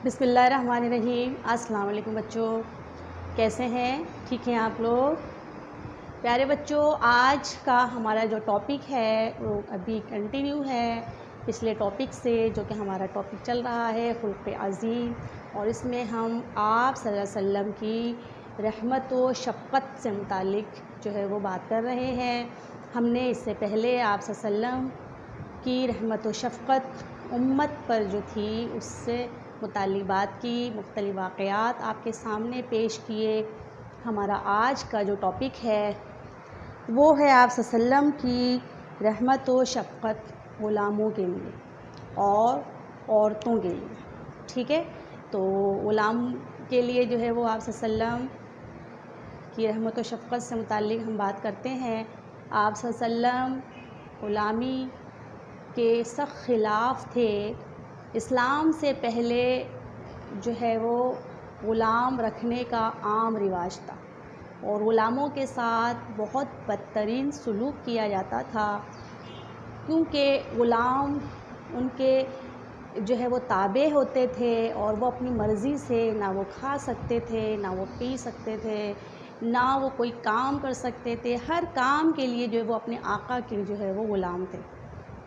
بسم اللہ الرحمن الرحیم۔ السلام علیکم بچوں، کیسے ہیں؟ ٹھیک ہیں آپ لوگ؟ پیارے بچوں، آج کا ہمارا جو ٹاپک ہے وہ ابھی کنٹینیو ہے پچھلے ٹاپک سے، جو کہ ہمارا ٹاپک چل رہا ہے خلق عظیم، اور اس میں ہم آپ صلی اللہ علیہ وسلم کی رحمت و شفقت سے متعلق جو ہے وہ بات کر رہے ہیں۔ ہم نے اس سے پہلے آپ صلی اللہ علیہ وسلم کی رحمت و شفقت امت پر جو تھی اس سے متعلق بات کی، مختلف واقعات آپ کے سامنے پیش کیے۔ ہمارا آج کا جو ٹاپک ہے وہ ہے آپ صلی اللہ علیہ وسلم کی رحمت و شفقت غلاموں کے لیے اور عورتوں کے لیے، ٹھیک ہے؟ تو غلام کے لیے جو ہے وہ آپ صلی اللہ علیہ وسلم کی رحمت و شفقت سے متعلق ہم بات کرتے ہیں۔ آپ صلی اللہ علیہ وسلم غلامی کے سخت خلاف تھے۔ اسلام سے پہلے جو ہے وہ غلام رکھنے کا عام رواج تھا، اور غلاموں کے ساتھ بہت بدترین سلوک کیا جاتا تھا، کیونکہ غلام ان کے جو ہے وہ تابع ہوتے تھے، اور وہ اپنی مرضی سے نہ وہ کھا سکتے تھے، نہ وہ پی سکتے تھے، نہ وہ کوئی کام کر سکتے تھے۔ ہر کام کے لیے جو ہے وہ اپنے آقا کے جو ہے وہ غلام تھے،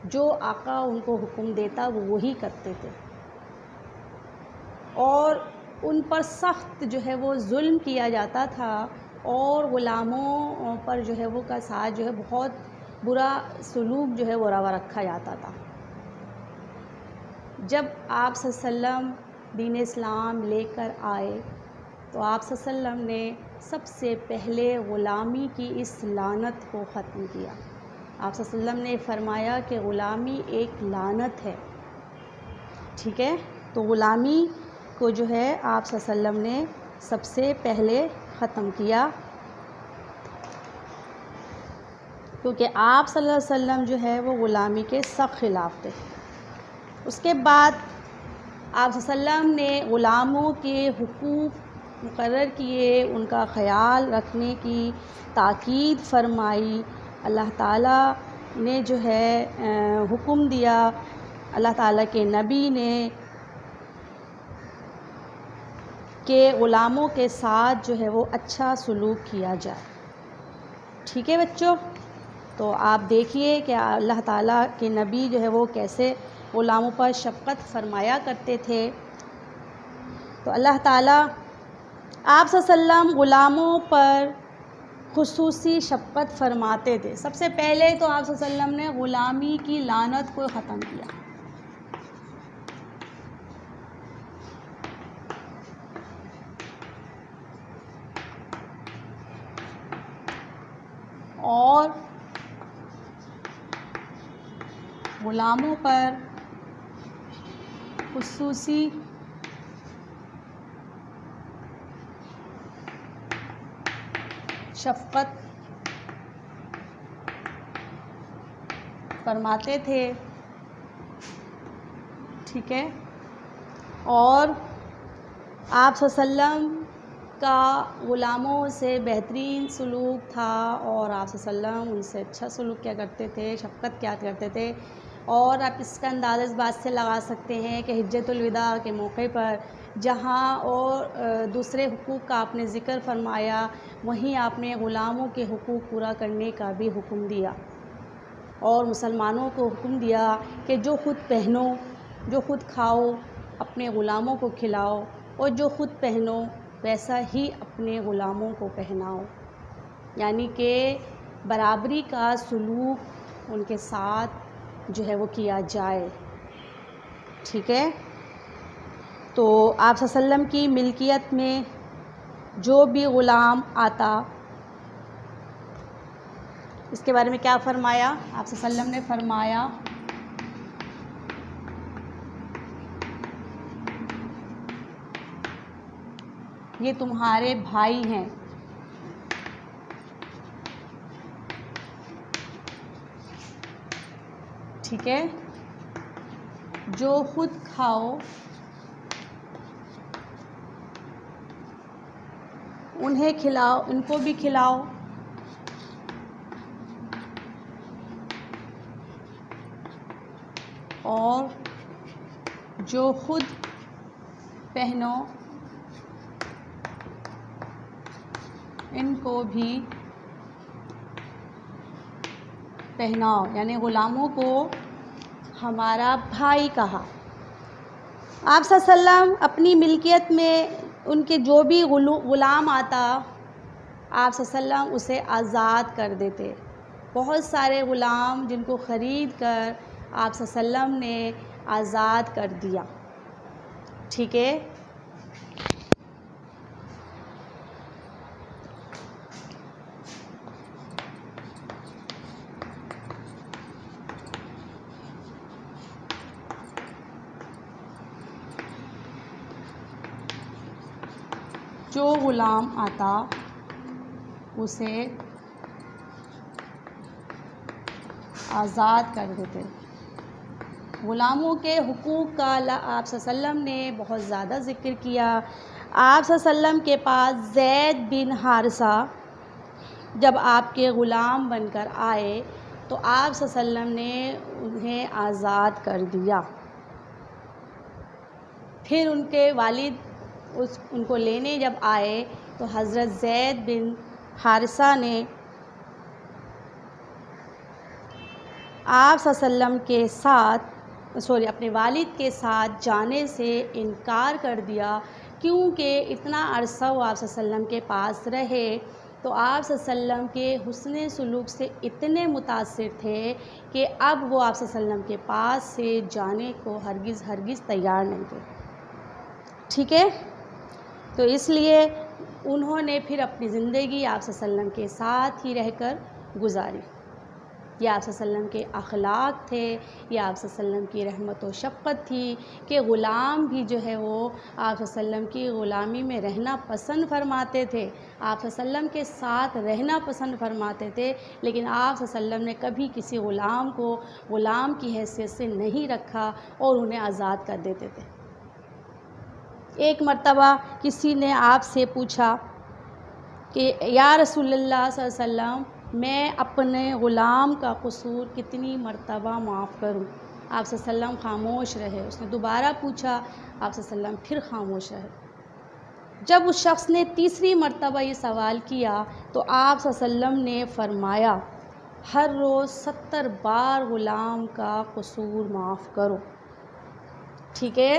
جو آقا ان کو حکم دیتا وہ وہی کرتے تھے، اور ان پر سخت جو ہے وہ ظلم کیا جاتا تھا، اور غلاموں پر جو ہے وہ کا ساتھ جو ہے بہت برا سلوک جو ہے وہ روا رکھا جاتا تھا۔ جب آپ صلی اللہ علیہ وسلم دین اسلام لے کر آئے تو آپ صلی اللہ علیہ وسلم نے سب سے پہلے غلامی کی اس لعنت کو ختم کیا۔ آپ صلی اللہ علیہ وسلم نے فرمایا کہ غلامی ایک لعنت ہے، ٹھیک ہے؟ تو غلامی کو جو ہے آپ صلی اللہ علیہ وسلم نے سب سے پہلے ختم کیا، کیونکہ آپ صلی اللہ علیہ وسلم جو ہے وہ غلامی کے سخت خلاف تھے۔ اس کے بعد آپ صلی اللہ علیہ وسلم نے غلاموں کے حقوق مقرر کیے، ان کا خیال رکھنے کی تاکید فرمائی۔ اللہ تعالیٰ نے جو ہے حکم دیا، اللہ تعالیٰ کے نبی نے، کہ غلاموں کے ساتھ جو ہے وہ اچھا سلوک کیا جائے، ٹھیک ہے بچوں؟ تو آپ دیکھیے کہ اللہ تعالیٰ کے نبی جو ہے وہ کیسے غلاموں پر شفقت فرمایا کرتے تھے۔ تو اللہ تعالیٰ آپ صلی اللہ علیہ وسلم غلاموں پر خصوصی شفقت فرماتے تھے۔ سب سے پہلے تو آپ صلی اللہ علیہ وسلم نے غلامی کی لعنت کو ختم کیا، اور غلاموں پر خصوصی شفقت فرماتے تھے، ٹھیک ہے؟ اور آپ صلی اللہ علیہ وسلم کا غلاموں سے بہترین سلوک تھا، اور آپ صلی اللہ علیہ وسلم ان سے اچھا سلوک کیا کرتے تھے، شفقت کیا کرتے تھے۔ اور آپ اس کا اندازہ اس بات سے لگا سکتے ہیں کہ حجۃ الوداع کے موقع پر جہاں اور دوسرے حقوق کا آپ نے ذکر فرمایا، وہیں آپ نے غلاموں کے حقوق پورا کرنے کا بھی حکم دیا، اور مسلمانوں کو حکم دیا کہ جو خود پہنو، جو خود کھاؤ، اپنے غلاموں کو کھلاؤ، اور جو خود پہنو ویسا ہی اپنے غلاموں کو پہناؤ، یعنی کہ برابری کا سلوک ان کے ساتھ جو ہے وہ کیا جائے، ٹھیک ہے؟ تو آپ صلی اللہ علیہ وسلم کی ملکیت میں جو بھی غلام آتا، اس کے بارے میں کیا فرمایا؟ آپ صلی اللہ علیہ وسلم نے فرمایا یہ تمہارے بھائی ہیں، ٹھیک ہے؟ جو خود کھاؤ انہیں کھلاؤ، ان کو بھی کھلاؤ، اور جو خود پہنو، ان کو بھی پہناؤ، یعنی غلاموں کو ہمارا بھائی کہا۔ آپ صلی اللہ علیہ وسلم اپنی ملکیت میں ان کے جو بھی غلام آتا، آپ صلی اللہ علیہ وسلم اسے آزاد کر دیتے۔ بہت سارے غلام جن کو خرید کر آپ صلی اللہ علیہ وسلم نے آزاد کر دیا، ٹھیک ہے۔ جو غلام آتا اسے آزاد کر دیتے۔ غلاموں کے حقوق کا آپ صلی اللہ علیہ وسلم نے بہت زیادہ ذکر کیا۔ آپ صلی اللہ علیہ وسلم کے پاس زید بن حارثہ جب آپ کے غلام بن کر آئے تو آپ صلی اللہ علیہ وسلم نے انہیں آزاد کر دیا۔ پھر ان کے والد ان کو لینے جب آئے تو حضرت زید بن حارثہ نے آپ صلی اللہ علیہ وسلم کے ساتھ اپنے والد کے ساتھ جانے سے انکار کر دیا، کیونکہ اتنا عرصہ وہ آپ صلی اللہ علیہ وسلم کے پاس رہے تو آپ صلی اللہ علیہ وسلم کے حسن سلوک سے اتنے متاثر تھے کہ اب وہ آپ صلی اللہ علیہ وسلم کے پاس سے جانے کو ہرگز تیار نہیں تھے، ٹھیک ہے۔ تو اس لیے انہوں نے پھر اپنی زندگی آپ صلی اللہ علیہ وسلم کے ساتھ ہی رہ کر گزاری۔ یہ آپ صلی اللہ علیہ وسلم کے اخلاق تھے، یہ آپ صلی اللہ علیہ وسلم کی رحمت و شفقت تھی کہ غلام بھی جو ہے وہ آپ صلی اللہ علیہ وسلم کی غلامی میں رہنا پسند فرماتے تھے، آپ صلی اللہ علیہ وسلم کے ساتھ رہنا پسند فرماتے تھے، لیکن آپ صلی اللہ علیہ وسلم نے کبھی کسی غلام کو غلام کی حیثیت سے نہیں رکھا اور انہیں آزاد کر دیتے تھے۔ ایک مرتبہ کسی نے آپ سے پوچھا کہ یا رسول اللہ صلی اللہ علیہ وسلم میں اپنے غلام کا قصور کتنی مرتبہ معاف کروں؟ آپ صلی اللہ علیہ وسلم خاموش رہے۔ اس نے دوبارہ پوچھا، آپ صلی اللہ علیہ وسلم پھر خاموش رہے۔ جب اس شخص نے تیسری مرتبہ یہ سوال کیا تو آپ صلی اللہ علیہ وسلم نے فرمایا ہر روز 70 بار غلام کا قصور معاف کرو، ٹھیک ہے۔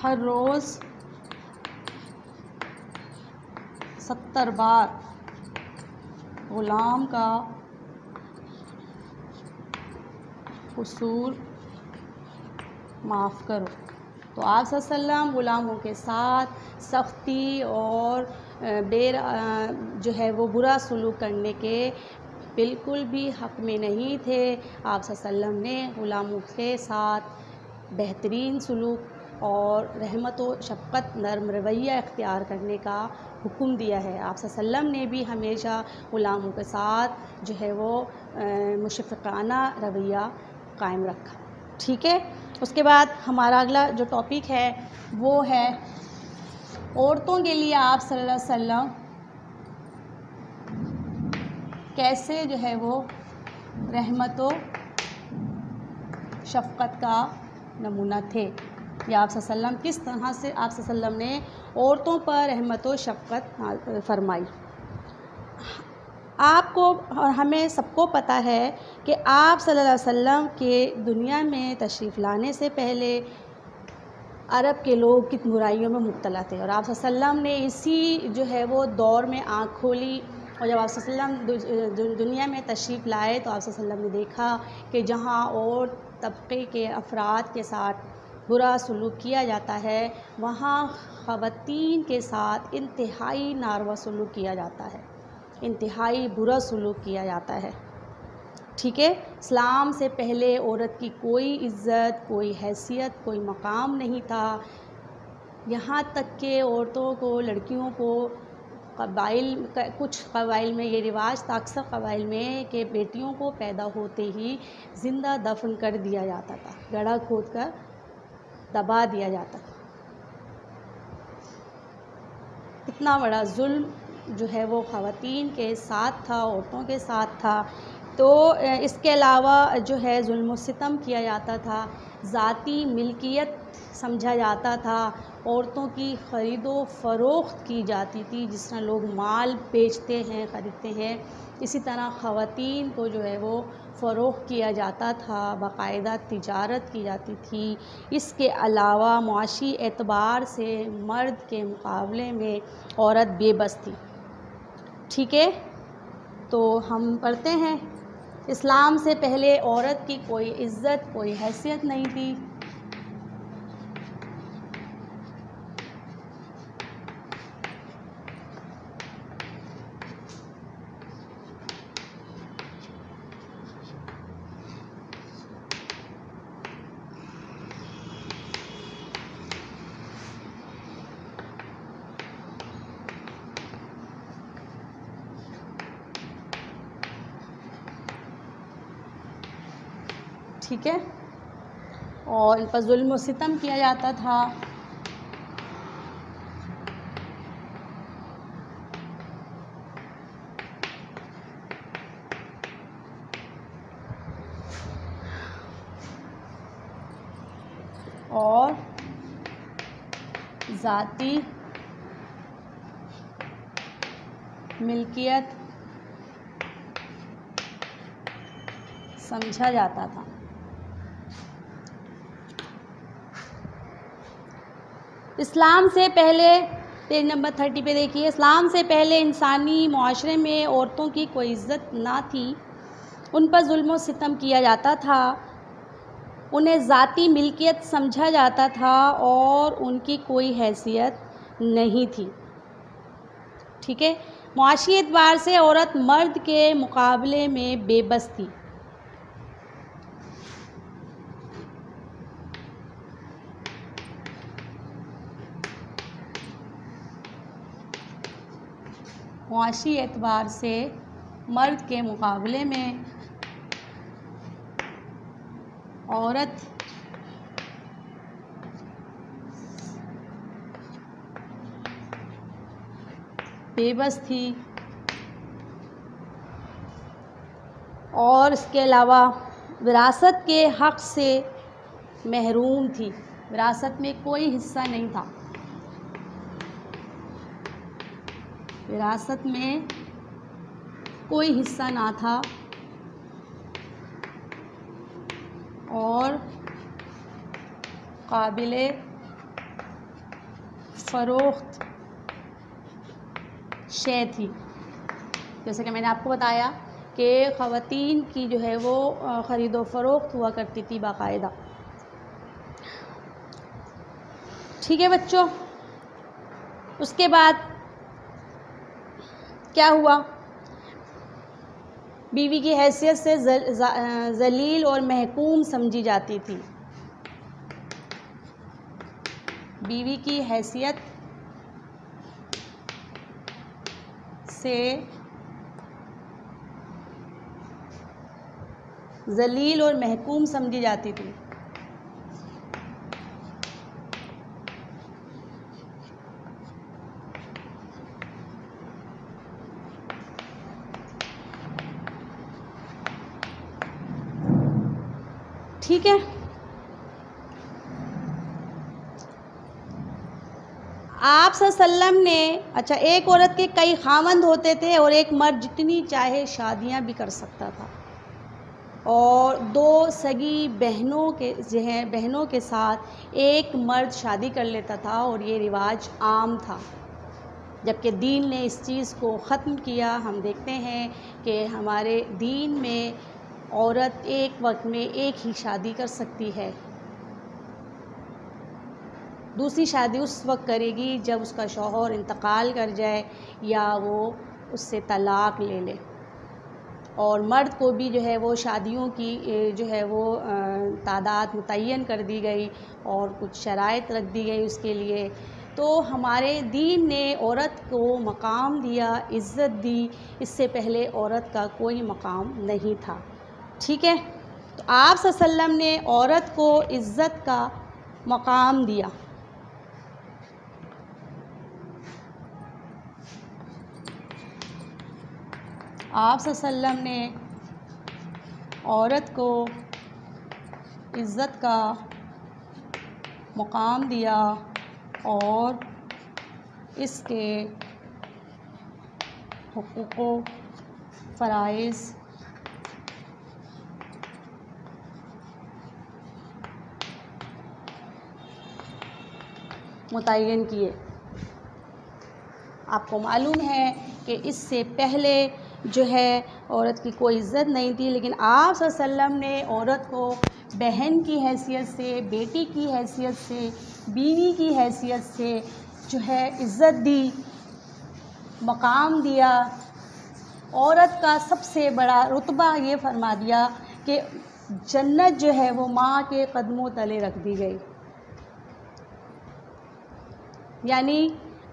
ہر روز 70 بار غلام کا قصور معاف کرو۔ تو آپ صلی اللہ علیہ وسلم غلاموں کے ساتھ سختی اور جو ہے وہ برا سلوک کرنے کے بالکل بھی حق میں نہیں تھے۔ آپ صلی اللہ علیہ وسلم نے غلاموں کے ساتھ بہترین سلوک اور رحمت و شفقت نرم رویہ اختیار کرنے کا حکم دیا ہے۔ آپ صلی اللہ علیہ وسلم نے بھی ہمیشہ غلاموں کے ساتھ جو ہے وہ مشفقانہ رویہ قائم رکھا، ٹھیک ہے۔ اس کے بعد ہمارا اگلا جو ٹاپک ہے وہ ہے عورتوں کے لیے آپ صلی اللہ علیہ وسلم کیسے جو ہے وہ رحمت و شفقت کا نمونہ تھے، یا آپ صلی اللہ علیہ وسلم کس طرح سے آپ صلی اللہ علیہ وسلم نے عورتوں پر رحمت و شفقت فرمائی۔ آپ کو اور ہمیں سب کو پتہ ہے کہ آپ صلی اللہ علیہ وسلم کے دنیا میں تشریف لانے سے پہلے عرب کے لوگ کتنی برائیوں میں مبتلا تھے، اور آپ صلی اللہ علیہ وسلم نے اسی جو ہے وہ دور میں آنکھ کھولی، اور جب آپ صلی اللہ علیہ وسلم دنیا میں تشریف لائے تو آپ صلی اللہ علیہ وسلم نے دیکھا کہ جہاں اور طبقے کے افراد کے ساتھ برا سلوک کیا جاتا ہے وہاں خواتین کے ساتھ انتہائی ناروا سلوک کیا جاتا ہے، انتہائی برا سلوک کیا جاتا ہے، ٹھیک ہے۔ اسلام سے پہلے عورت کی کوئی عزت، کوئی حیثیت، کوئی مقام نہیں تھا، یہاں تک کہ عورتوں کو، لڑکیوں کو کچھ قبائل میں یہ رواج تھا، اکثر قبائل میں، کہ بیٹیوں کو پیدا ہوتے ہی زندہ دفن کر دیا جاتا تھا، گڑھا کھود کر دبا دیا جاتا تھا۔ اتنا بڑا ظلم جو ہے وہ خواتین کے ساتھ تھا، عورتوں کے ساتھ تھا۔ تو اس کے علاوہ جو ہے ظلم و ستم کیا جاتا تھا، ذاتی ملکیت سمجھا جاتا تھا، عورتوں کی خرید و فروخت کی جاتی تھی، جس طرح لوگ مال بیچتے ہیں، خریدتے ہیں، اسی طرح خواتین کو جو ہے وہ فروخت کیا جاتا تھا، باقاعدہ تجارت کی جاتی تھی۔ اس کے علاوہ معاشی اعتبار سے مرد کے مقابلے میں عورت بے بس تھی۔ ٹھیک ہے، تو ہم پڑھتے ہیں، اسلام سے پہلے عورت کی کوئی عزت، کوئی حیثیت نہیں تھی۔ ٹھیک ہے، اور ان پر ظلم و ستم کیا جاتا تھا۔ اور ذاتی ملکیت سمجھا جاتا تھا۔ اسلام سے پہلے، پیج نمبر 30 پہ دیکھیے، اسلام سے پہلے انسانی معاشرے میں عورتوں کی کوئی عزت نہ تھی، ان پر ظلم و ستم کیا جاتا تھا، انہیں ذاتی ملکیت سمجھا جاتا تھا اور ان کی کوئی حیثیت نہیں تھی۔ ٹھیک ہے، معاشی اعتبار سے عورت مرد کے مقابلے میں بے بس تھی۔ معاشی اعتبار سے مرد کے مقابلے میں عورت بے بس تھی، اور اس کے علاوہ وراثت کے حق سے محروم تھی، وراثت میں کوئی حصہ نہیں تھا، وراثت میں کوئی حصہ نہ تھا، اور قابل فروخت شے تھی۔ جیسے کہ میں نے آپ کو بتایا کہ خواتین کی جو ہے وہ خرید و فروخت ہوا کرتی تھی باقاعدہ۔ ٹھیک ہے بچوں، اس کے بعد کیا ہوا؟ بیوی کی حیثیت سے ذلیل اور محکوم سمجھی جاتی تھی، بیوی کی حیثیت سے ذلیل اور محکوم سمجھی جاتی تھی۔ ٹھیک ہے، آپ صلی اللہ علیہ وسلم نے، اچھا، ایک عورت کے کئی خاوند ہوتے تھے اور ایک مرد جتنی چاہے شادیاں بھی کر سکتا تھا، اور دو سگی بہنوں کے ساتھ ایک مرد شادی کر لیتا تھا، اور یہ رواج عام تھا، جبکہ دین نے اس چیز کو ختم کیا۔ ہم دیکھتے ہیں کہ ہمارے دین میں عورت ایک وقت میں ایک ہی شادی کر سکتی ہے، دوسری شادی اس وقت کرے گی جب اس کا شوہر انتقال کر جائے یا وہ اس سے طلاق لے لے، اور مرد کو بھی جو ہے وہ شادیوں کی جو ہے وہ تعداد متعین کر دی گئی اور کچھ شرائط رکھ دی گئی اس کے لیے۔ تو ہمارے دین نے عورت کو مقام دیا، عزت دی، اس سے پہلے عورت کا کوئی مقام نہیں تھا۔ ٹھیک ہے، تو آپ صلی اللہ علیہ وسلم نے عورت کو عزت کا مقام دیا۔ آپ صلی اللہ علیہ وسلم نے عورت کو عزت کا مقام دیا اور اس کے حقوق و فرائض متعین کیے۔ آپ کو معلوم ہے کہ اس سے پہلے جو ہے عورت کی کوئی عزت نہیں تھی، لیکن آپ صلی اللہ علیہ وسلم نے عورت کو بہن کی حیثیت سے، بیٹی کی حیثیت سے، بیوی کی حیثیت سے جو ہے عزت دی، مقام دیا۔ عورت کا سب سے بڑا رتبہ یہ فرما دیا کہ جنت جو ہے وہ ماں کے قدموں تلے رکھ دی گئی۔ یعنی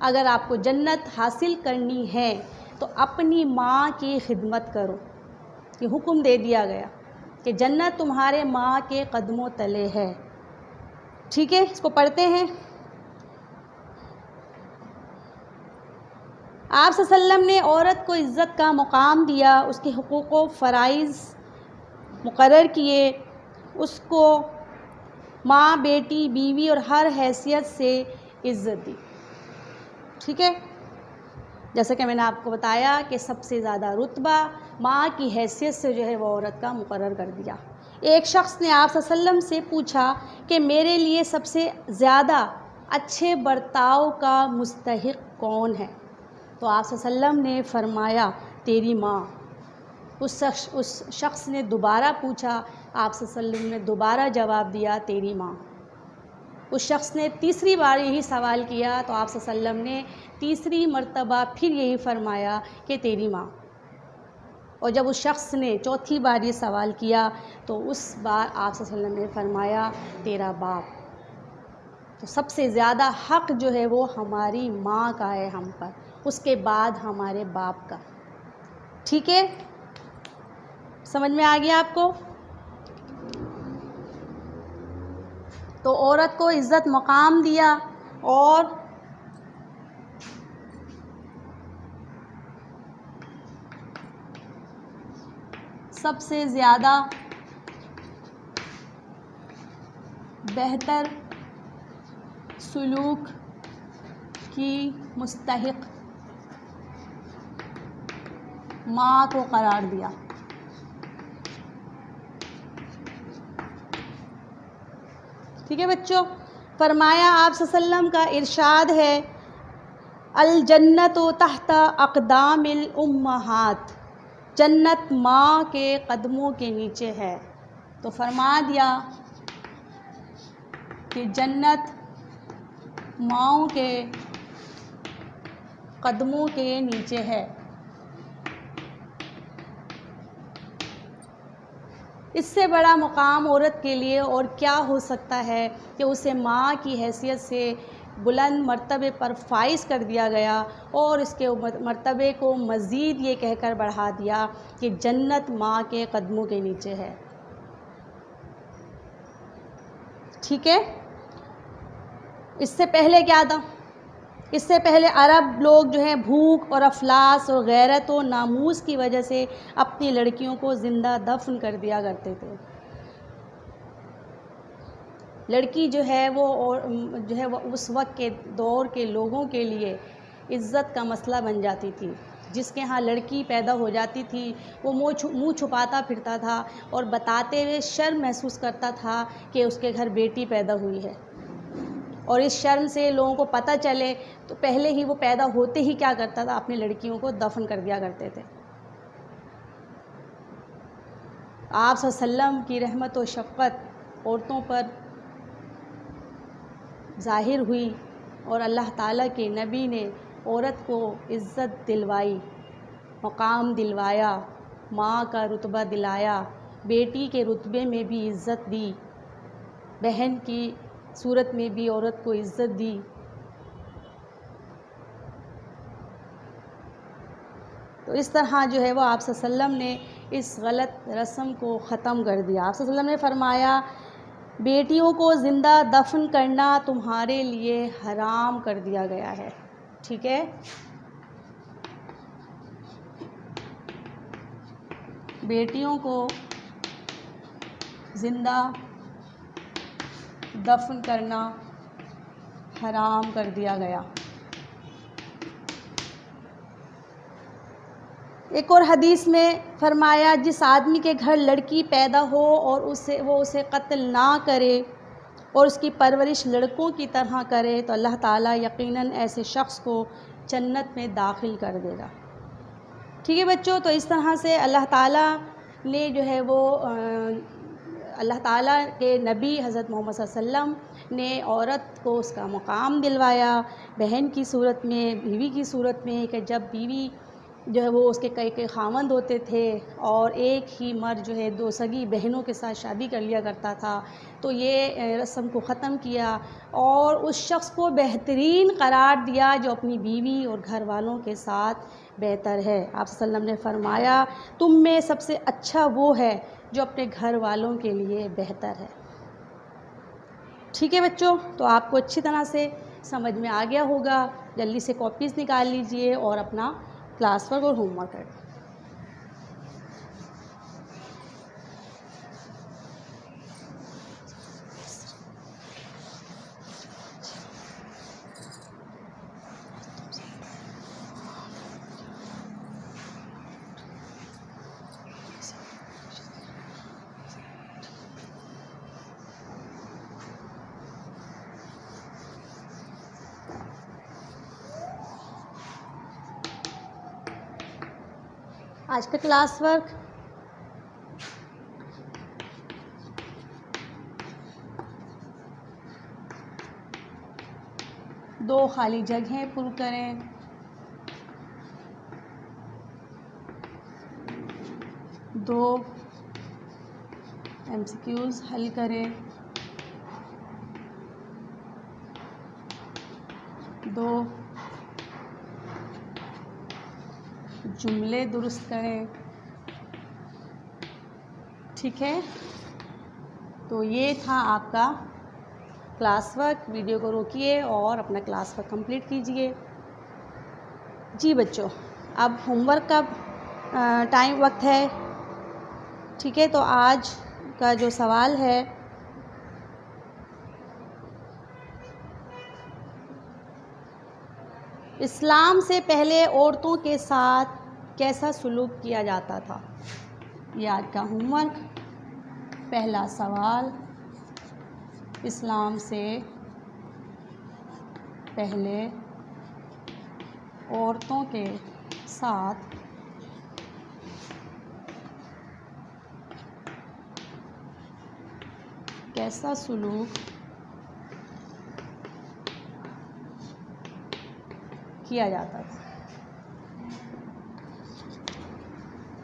اگر آپ کو جنت حاصل کرنی ہے تو اپنی ماں کی خدمت کرو، یہ حکم دے دیا گیا کہ جنت تمہارے ماں کے قدموں تلے ہے۔ ٹھیک ہے، اس کو پڑھتے ہیں۔ آپ صلی اللہ علیہ وسلم نے عورت کو عزت کا مقام دیا، اس کے حقوق و فرائض مقرر کیے، اس کو ماں، بیٹی، بیوی اور ہر حیثیت سے عزت دی۔ ٹھیک ہے، جیسا کہ میں نے آپ کو بتایا کہ سب سے زیادہ رتبہ ماں کی حیثیت سے جو ہے وہ عورت کا مقرر کر دیا۔ ایک شخص نے آپ صلی اللہ علیہ وسلم سے پوچھا کہ میرے لیے سب سے زیادہ اچھے برتاؤ کا مستحق کون ہے؟ تو آپ صلی اللہ علیہ وسلم نے فرمایا تیری ماں۔ اس شخص نے دوبارہ پوچھا، آپ صلی اللہ علیہ وسلم نے دوبارہ جواب دیا تیری ماں۔ اس شخص نے تیسری بار یہی سوال کیا تو آپ صلی اللہ علیہ وسلم نے تیسری مرتبہ پھر یہی فرمایا کہ تیری ماں۔ اور جب اس شخص نے چوتھی بار یہ سوال کیا تو اس بار آپ صلی اللہ علیہ وسلم نے فرمایا تیرا باپ۔ تو سب سے زیادہ حق جو ہے وہ ہماری ماں کا ہے ہم پر، اس کے بعد ہمارے باپ کا۔ ٹھیک ہے، سمجھ میں آ گیا آپ کو؟ تو عورت کو عزت مقام دیا اور سب سے زیادہ بہتر سلوک کی مستحق ماں کو قرار دیا۔ ٹھیک ہے بچوں، فرمایا آپ صلی اللہ علیہ وسلم کا ارشاد ہے الجنت تحت اقدام الامہات، جنت ماں کے قدموں کے نیچے ہے۔ تو فرما دیا کہ جنت ماؤں کے قدموں کے نیچے ہے۔ اس سے بڑا مقام عورت کے لیے اور کیا ہو سکتا ہے کہ اسے ماں کی حیثیت سے بلند مرتبے پر فائز کر دیا گیا اور اس کے مرتبے کو مزید یہ کہہ کر بڑھا دیا کہ جنت ماں کے قدموں کے نیچے ہے۔ ٹھیک ہے، اس سے پہلے کیا تھا؟ اس سے پہلے عرب لوگ جو ہیں بھوک اور افلاس اور غیرت و ناموس کی وجہ سے اپنی لڑکیوں کو زندہ دفن کر دیا کرتے تھے۔ لڑکی جو ہے وہ اس وقت کے دور کے لوگوں کے لیے عزت کا مسئلہ بن جاتی تھی۔ جس کے ہاں لڑکی پیدا ہو جاتی تھی وہ منہ چھپاتا پھرتا تھا اور بتاتے ہوئے شرم محسوس کرتا تھا کہ اس کے گھر بیٹی پیدا ہوئی ہے، اور اس شرم سے لوگوں کو پتہ چلے تو پہلے ہی وہ پیدا ہوتے ہی کیا کرتا تھا، اپنی لڑکیوں کو دفن کر دیا کرتے تھے۔ آپ صلی اللہ علیہ وسلم کی رحمت و شفقت عورتوں پر ظاہر ہوئی اور اللہ تعالیٰ کے نبی نے عورت کو عزت دلوائی، مقام دلوایا، ماں کا رتبہ دلایا، بیٹی کے رتبے میں بھی عزت دی، بہن کی صورت میں بھی عورت کو عزت دی۔ تو اس طرح جو ہے وہ آپ صلی اللہ علیہ وسلم نے اس غلط رسم کو ختم کر دیا۔ آپ صلی اللہ علیہ وسلم نے فرمایا بیٹیوں کو زندہ دفن کرنا تمہارے لیے حرام کر دیا گیا ہے۔ ٹھیک ہے، بیٹیوں کو زندہ دفن کرنا حرام کر دیا گیا۔ ایک اور حدیث میں فرمایا جس آدمی کے گھر لڑکی پیدا ہو اور وہ اسے قتل نہ کرے اور اس کی پرورش لڑکوں کی طرح کرے تو اللہ تعالیٰ یقیناً ایسے شخص کو جنت میں داخل کر دے گا۔ ٹھیک ہے بچوں، تو اس طرح سے اللہ تعالیٰ نے جو ہے وہ اللہ تعالیٰ کے نبی حضرت محمد صلی اللہ علیہ وسلم نے عورت کو اس کا مقام دلوایا بہن کی صورت میں، بیوی کی صورت میں، کہ جب بیوی جو ہے وہ اس کے کئی خاوند ہوتے تھے اور ایک ہی مرد جو ہے دو سگی بہنوں کے ساتھ شادی کر لیا کرتا تھا، تو یہ رسم کو ختم کیا اور اس شخص کو بہترین قرار دیا جو اپنی بیوی اور گھر والوں کے ساتھ بہتر ہے۔ آپ صلی اللہ علیہ وسلم نے فرمایا تم میں سب سے اچھا وہ ہے جو اپنے گھر والوں کے لیے بہتر ہے۔ ٹھیک ہے بچوں، تو آپ کو اچھی طرح سے سمجھ میں آ گیا ہوگا۔ جلدی سے کاپیز نکال لیجئے اور اپنا کلاس ورک اور ہوم ورک کریں۔ آج کا کلاس ورک دو خالی جگہیں پر کریں، دو ایم سی کیوز حل کریں، دو جملے درست کریں۔ ٹھیک ہے، تو یہ تھا آپ کا کلاس ورک۔ ویڈیو کو روکیے اور اپنا کلاس ورک کمپلیٹ کیجئے۔ جی بچوں، اب ہوم ورک کا وقت ہے۔ ٹھیک ہے، تو آج کا جو سوال ہے اسلام سے پہلے عورتوں کے ساتھ کیسا سلوک کیا جاتا تھا؟ یہ آج کا ہوم ورک۔ پہلا سوال، اسلام سے پہلے عورتوں کے ساتھ کیسا سلوک کیا جاتا تھا؟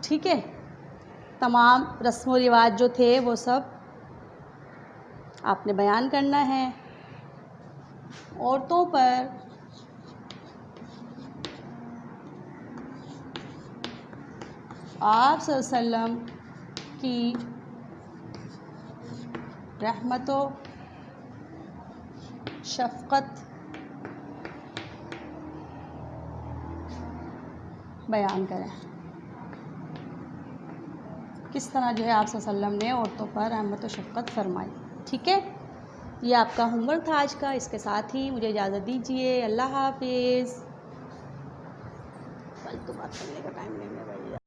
ٹھیک ہے، تمام رسم و رواج جو تھے وہ سب آپ نے بیان کرنا ہے۔ عورتوں پر آپ صلی اللہ علیہ وسلم کی رحمت و شفقت بیان کریں۔ کس طرح جو ہے آپ صلی اللہ علیہ وسلم نے عورتوں پر رحمت و شفقت فرمائی۔ ٹھیک ہے، یہ آپ کا ہوم ورک تھا آج کا۔ اس کے ساتھ ہی مجھے اجازت دیجیے۔ اللہ حافظ۔ فالتو بات کرنے کا ٹائم نہیں ہے بھائی۔